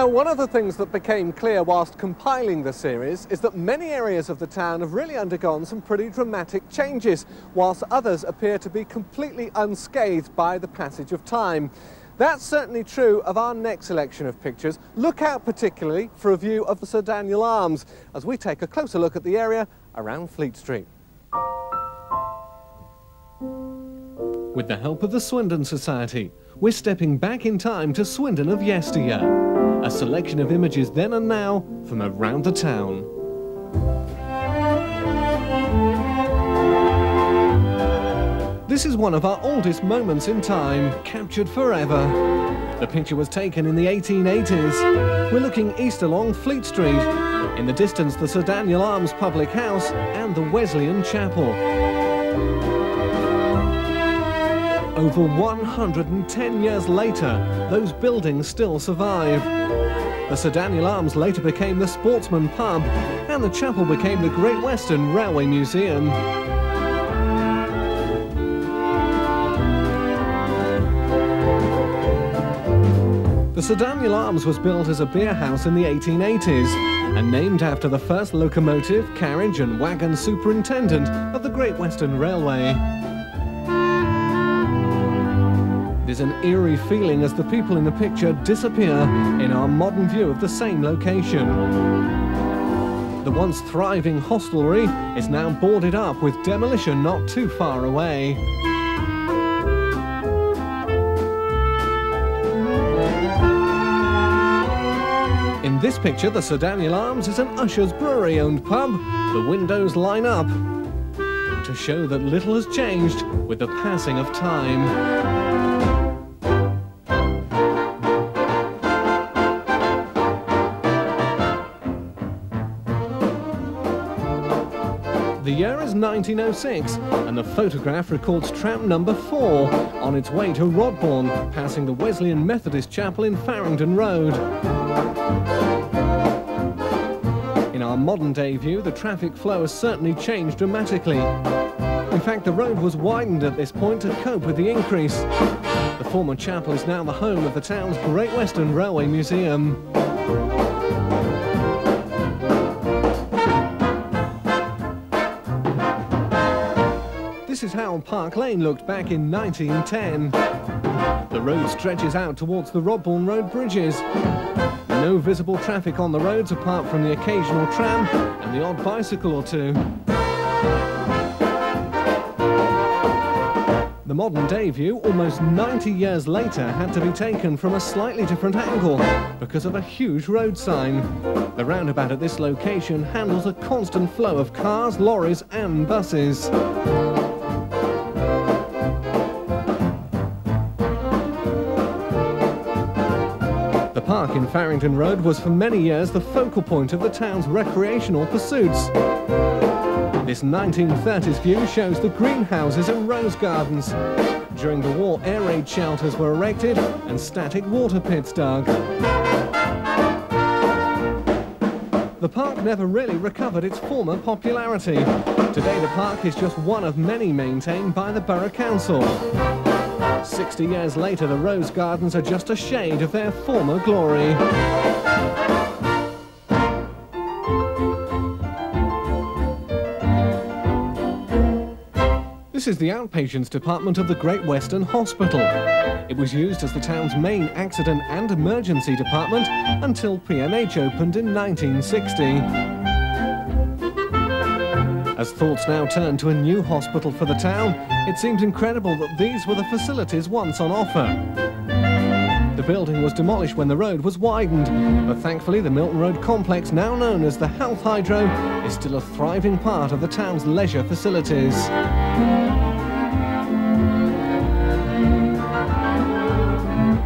Well, one of the things that became clear whilst compiling the series is that many areas of the town have really undergone some pretty dramatic changes, whilst others appear to be completely unscathed by the passage of time. That's certainly true of our next selection of pictures. Look out particularly for a view of the Sir Daniel Arms as we take a closer look at the area around Fleet Street. With the help of the Swindon Society, we're stepping back in time to Swindon of yesteryear. A selection of images then and now from around the town. This is one of our oldest moments in time, captured forever. The picture was taken in the 1880s. We're looking east along Fleet Street. In the distance, the Sir Daniel Arms Public House and the Wesleyan Chapel. Over 110 years later, those buildings still survive. The Sir Daniel Arms later became the Sportsman pub, and the chapel became the Great Western Railway Museum. The Sir Daniel Arms was built as a beer house in the 1880s and named after the first locomotive, carriage and wagon superintendent of the Great Western Railway. There's an eerie feeling as the people in the picture disappear in our modern view of the same location. The once thriving hostelry is now boarded up with demolition not too far away. In this picture, the Sir Daniel Arms is an Usher's Brewery-owned pub. The windows line up to show that little has changed with the passing of time. The year is 1906, and the photograph records tram number 4 on its way to Rodbourne, passing the Wesleyan Methodist Chapel in Faringdon Road. In our modern-day view, the traffic flow has certainly changed dramatically. In fact, the road was widened at this point to cope with the increase. The former chapel is now the home of the town's Great Western Railway Museum. This is how Park Lane looked back in 1910. The road stretches out towards the Rodbourne Road bridges. No visible traffic on the roads apart from the occasional tram and the odd bicycle or two. The modern-day view, almost 90 years later, had to be taken from a slightly different angle because of a huge road sign. The roundabout at this location handles a constant flow of cars, lorries and buses. The park in Faringdon Road was for many years the focal point of the town's recreational pursuits. This 1930s view shows the greenhouses and rose gardens. During the war, air raid shelters were erected and static water pits dug. The park never really recovered its former popularity. Today the park is just one of many maintained by the Borough Council. 60 years later, the rose gardens are just a shade of their former glory. This is the outpatients department of the Great Western Hospital. It was used as the town's main accident and emergency department until P&H opened in 1960. As thoughts now turn to a new hospital for the town, it seems incredible that these were the facilities once on offer. The building was demolished when the road was widened, but thankfully the Milton Road complex, now known as the Health Hydro, is still a thriving part of the town's leisure facilities.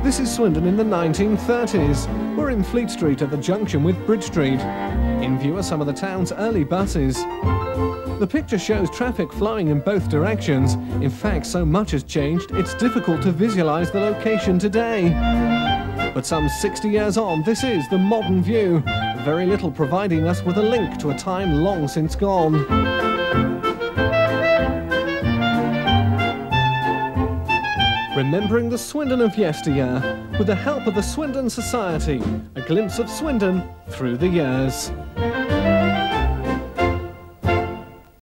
This is Swindon in the 1930s. We're in Fleet Street at the junction with Bridge Street. In view are some of the town's early buses. The picture shows traffic flowing in both directions. In fact, so much has changed, it's difficult to visualize the location today. But some 60 years on, this is the modern view, very little providing us with a link to a time long since gone. remembering the Swindon of yesteryear with the help of the Swindon Society, a glimpse of Swindon through the years.